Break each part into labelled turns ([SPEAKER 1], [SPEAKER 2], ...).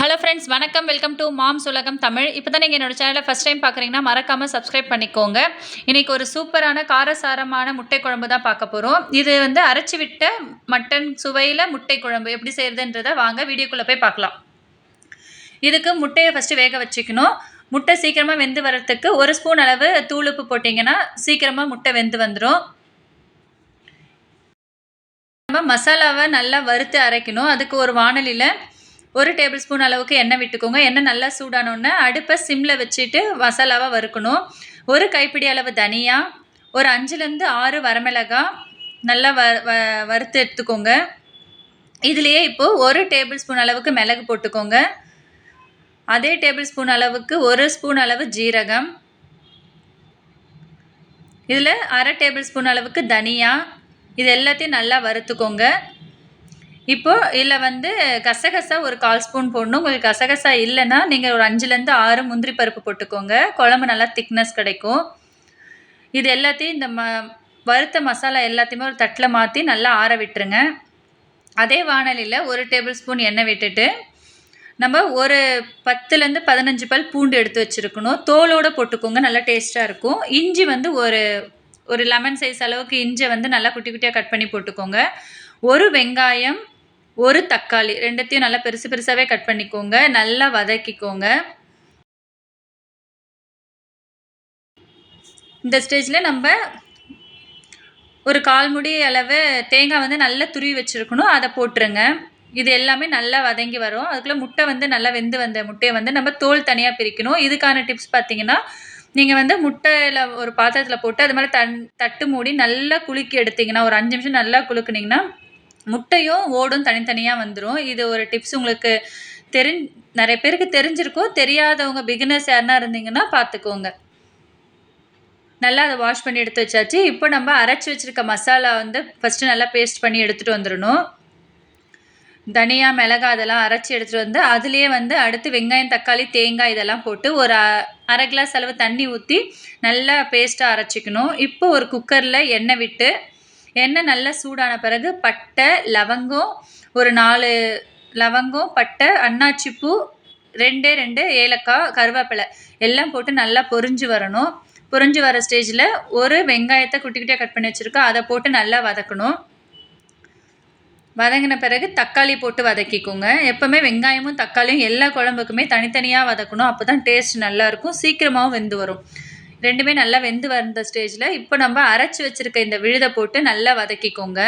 [SPEAKER 1] Hello friends, வணக்கம். Welcome to moms உலகம் தமிழ். இப்போ தான் நீங்கள் என்னோட சேனலை ஃபஸ்ட் டைம் பார்க்குறீங்கன்னா மறக்காமல் சப்ஸ்கிரைப் பண்ணிக்கோங்க. இன்றைக்கி ஒரு சூப்பரான காரசாரமான முட்டை குழம்பு தான் பார்க்க போகிறோம். இது அரைச்சி விட்ட மட்டன் சுவையில் முட்டை குழம்பு எப்படி செய்கிறதுன்றதை வாங்க வீடியோக்குள்ளே போய் பார்க்கலாம். இதுக்கு முட்டையை ஃபஸ்ட்டு வேக வச்சுக்கணும். முட்டை சீக்கிரமாக வெந்து வரத்துக்கு 1 ஸ்பூன் அளவு தூள் உப்பு போட்டிங்கன்னா சீக்கிரமாக முட்டை வெந்து வந்துடும். நம்ம மசாலாவை நல்லா வறுத்து அரைக்கணும். அதுக்கு ஒரு வாணலியில் 1 டேபிள் ஸ்பூன் அளவுக்கு எண்ணெய் விட்டுக்கோங்க. எண்ணெய் நல்லா சூடானோடனே அடுப்பை சிம்மில் வச்சுட்டு மசாலாவை வறுக்கணும். 1 கைப்பிடி அளவு தனியா, ஒரு 5லேருந்து 6 வரமிளகாய் நல்லா வறுத்து எடுத்துக்கோங்க. இதுலேயே இப்போது 1 டேபிள் ஸ்பூன் அளவுக்கு மிளகு போட்டுக்கோங்க. அதே டேபிள் ஸ்பூன் அளவுக்கு 1 ஸ்பூன் அளவு ஜீரகம், இதில் 1/2 டேபிள் ஸ்பூன் அளவுக்கு தனியா, இது எல்லாத்தையும் நல்லா வறுத்துக்கோங்க. இப்போது இதில் கசகசா ஒரு 1/4 ஸ்பூன் போடணும். உங்களுக்கு கசகசா இல்லைன்னா நீங்கள் ஒரு 5லேருந்து 6 முந்திரி பருப்பு போட்டுக்கோங்க. குழம்பு நல்லா திக்னஸ் கிடைக்கும். இது எல்லாத்தையும் இந்த வறுத்த மசாலா எல்லாத்தையுமே ஒரு தட்டில் மாற்றி நல்லா ஆற விட்டுருங்க. அதே வாணலியில் 1 டேபிள் ஸ்பூன் எண்ணெய் விட்டுட்டு நம்ம ஒரு 10லேருந்து 15 பல் பூண்டு எடுத்து வச்சுருக்கணும். தோலோடு போட்டுக்கோங்க, நல்லா டேஸ்ட்டாக இருக்கும். இஞ்சி ஒரு லெமன் சைஸ் அளவுக்கு இஞ்சி நல்லா குட்டி குட்டியாக கட் பண்ணி போட்டுக்கோங்க. 1 வெங்காயம், 1 தக்காளி, ரெண்டுத்தையும் நல்லா பெருசு பெருசாகவே கட் பண்ணிக்கோங்க. நல்லா வதக்கிக்கோங்க. இந்த ஸ்டேஜில் நம்ம ஒரு 1/4 முடி அளவு தேங்காய் நல்லா துருவி வச்சுருக்கணும், அதை போட்டுருங்க. இது எல்லாமே நல்லா வதங்கி வரும். அதுக்குள்ளே முட்டை நல்லா வெந்து வந்த முட்டையை நம்ம தோல் தனியாக பிரிக்கணும். இதுக்கான டிப்ஸ் பார்த்தீங்கன்னா, நீங்கள் முட்டையில் ஒரு பாத்திரத்தில் போட்டு அது மேலே தட்டு மூடி நல்லா குலுக்கி எடுத்திங்கன்னா, ஒரு 5 நிமிஷம் நல்லா குலுக்குனிங்கன்னா முட்டையும் ஓடும் தனித்தனியாக வந்துடும். இது ஒரு டிப்ஸ் உங்களுக்கு நிறைய பேருக்கு தெரிஞ்சிருக்கும். தெரியாதவங்க பிகினர்ஸ் யாருன்னா இருந்தீங்கன்னா பார்த்துக்கோங்க. நல்லா அதை வாஷ் பண்ணி எடுத்து வச்சாச்சு. இப்போ நம்ம அரைச்சி வச்சுருக்க மசாலா ஃபஸ்ட்டு நல்லா பேஸ்ட் பண்ணி எடுத்துகிட்டு வந்துடணும். தனியா, மிளகாய் அதெல்லாம் அரைச்சி எடுத்துகிட்டு வந்து அதுலேயே அடுத்து வெங்காயம், தக்காளி, தேங்காய் இதெல்லாம் போட்டு ஒரு 1/2 கிளாஸ் அளவு தண்ணி ஊற்றி நல்லா பேஸ்ட்டாக அரைச்சிக்கணும். இப்போ ஒரு குக்கரில் எண்ணெய் விட்டு எண்ணெய் நல்லா சூடான பிறகு பட்டை, லவங்கம், ஒரு 4 லவங்கம், பட்டை, அன்னாச்சிப்பூ, 2 ஏலக்காய், கருவேப்பிலை எல்லாம் போட்டு நல்லா பொரிஞ்சு வரணும். பொரிஞ்சு வர ஸ்டேஜில் ஒரு வெங்காயத்தை குட்டி குட்டியாக கட் பண்ணி வச்சுருக்கோம், அதை போட்டு நல்லா வதக்கணும். வதங்கின பிறகு தக்காளி போட்டு வதக்கிக்கோங்க. எப்போவுமே வெங்காயமும் தக்காளியும் எல்லா குழம்புக்குமே தனித்தனியாக வதக்கணும். அப்போ தான் டேஸ்ட் நல்லாயிருக்கும், சீக்கிரமாகவும் வெந்து வரும். ரெண்டுமே நல்லா வெந்து வந்த ஸ்டேஜில் இப்போ நம்ம அரைச்சி வச்சுருக்க இந்த விழுதை போட்டு நல்லா வதக்கிக்கோங்க.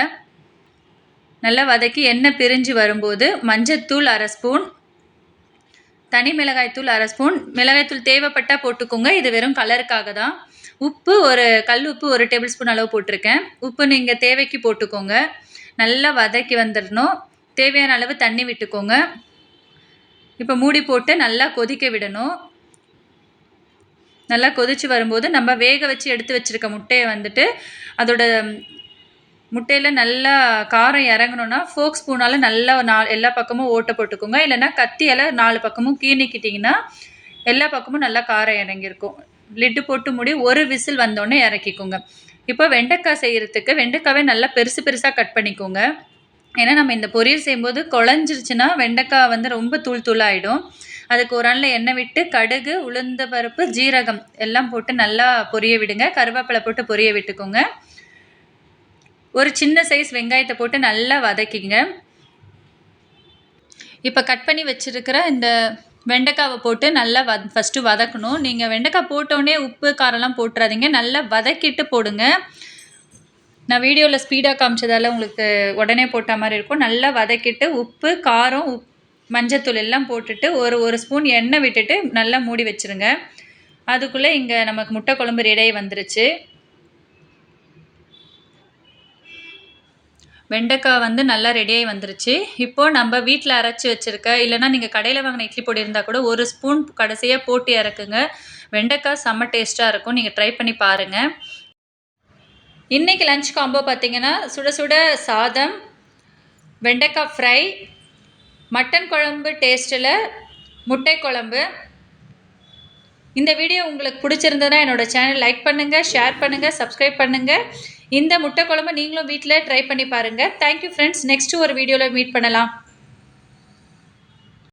[SPEAKER 1] நல்லா வதக்கி எண்ணெய் பிரிஞ்சு வரும்போது மஞ்சத்தூள் 1/2 ஸ்பூன், தனி மிளகாய்த்தூள் 1/2 ஸ்பூன், மிளகாய்த்தூள் தேவைப்பட்டால் போட்டுக்கோங்க, இது வெறும் கலருக்காக தான். உப்பு கல் உப்பு 1 டேபிள் ஸ்பூன் அளவு போட்டிருக்கேன். உப்பு நீங்கள் தேவைக்கு போட்டுக்கோங்க. நல்லா வதக்கி வந்துடணும். தேவையான அளவு தண்ணி விட்டுக்கோங்க. இப்போ மூடி போட்டு நல்லா கொதிக்க விடணும். நல்லா கொதித்து வரும்போது நம்ம வேக வச்சு எடுத்து வச்சுருக்க முட்டையை அதோட முட்டையில் நல்லா காரம் இறங்கணுன்னா ஃபோக் ஸ்பூனால் நல்லா எல்லா பக்கமும் ஓட்டை போட்டுக்கோங்க. இல்லைன்னா கத்தியால் 4 பக்கமும் கீணிக்கிட்டிங்கன்னா எல்லா பக்கமும் நல்லா காரம் இறங்கியிருக்கும். லிட்டு போட்டு மூடி 1 விசில் வந்தோடனே இறக்கிக்கோங்க. இப்போ வெண்டைக்காய் செய்கிறதுக்கு வெண்டைக்காவே நல்லா பெருசு பெருசாக கட் பண்ணிக்கோங்க. ஏன்னா நம்ம இந்த பொரியல் செய்யும்போது குழஞ்சிருச்சுன்னா வெண்டைக்காய் ரொம்ப தூள் தூளாகிடும். அதுக்கு ஒரு அண்ணில் எண்ணெய் விட்டு கடுகு, உளுந்த பருப்பு, ஜீரகம் எல்லாம் போட்டு நல்லா பொரிய விடுங்க. கருவேப்பிலை போட்டு பொரிய விட்டுக்கோங்க. ஒரு சின்ன சைஸ் வெங்காயத்தை போட்டு நல்லா வதக்கிங்க. இப்போ கட் பண்ணி வச்சுருக்கிற இந்த வெண்டைக்காவை போட்டு நல்லா ஃபஸ்ட்டு வதக்கணும். நீங்கள் வெண்டைக்காய் போட்டோடனே உப்பு காரம்லாம் போட்டுறாதீங்க, நல்லா வதக்கிட்டு போடுங்க. நான் வீடியோவில் ஸ்பீடாக காமிச்சதால் உங்களுக்கு உடனே போட்ட மாதிரி இருக்கும். நல்லா வதக்கிட்டு உப்பு, காரம், மஞ்சத்தூள் எல்லாம் போட்டுட்டு ஒரு ஸ்பூன் எண்ணெய் விட்டுட்டு நல்லா மூடி வச்சுருங்க. அதுக்குள்ளே இங்கே நமக்கு முட்டை குழம்பு ரெடியாகி வந்துருச்சு. வெண்டைக்காய் நல்லா ரெடியாகி வந்துருச்சு. இப்போது நம்ம வீட்டில் அரைச்சி வச்சுருக்க, இல்லைனா நீங்கள் கடையில் வாங்கின இட்லி பொடி இருந்தால் கூட 1 ஸ்பூன் கடைசியாக போட்டு இறக்குங்க. வெண்டைக்காய் செம்ம டேஸ்ட்டாக இருக்கும், நீங்கள் ட்ரை பண்ணி பாருங்கள். இன்றைக்கி லஞ்ச் காம்போ பார்த்திங்கன்னா சுட சுட சாதம், வெண்டைக்காய் ஃப்ரை, மட்டன் குழம்பு டேஸ்ட்டில் முட்டை குழம்பு. இந்த வீடியோ உங்களுக்கு பிடிச்சிருந்ததுன்னா என்னோடய சேனல் லைக் பண்ணுங்கள், ஷேர் பண்ணுங்கள், சப்ஸ்கிரைப் பண்ணுங்கள். இந்த முட்டை குழம்பு நீங்களும் வீட்டில் ட்ரை பண்ணி பாருங்கள். Thank you friends. நெக்ஸ்ட்டு ஒரு வீடியோவில் மீட் பண்ணலாம்.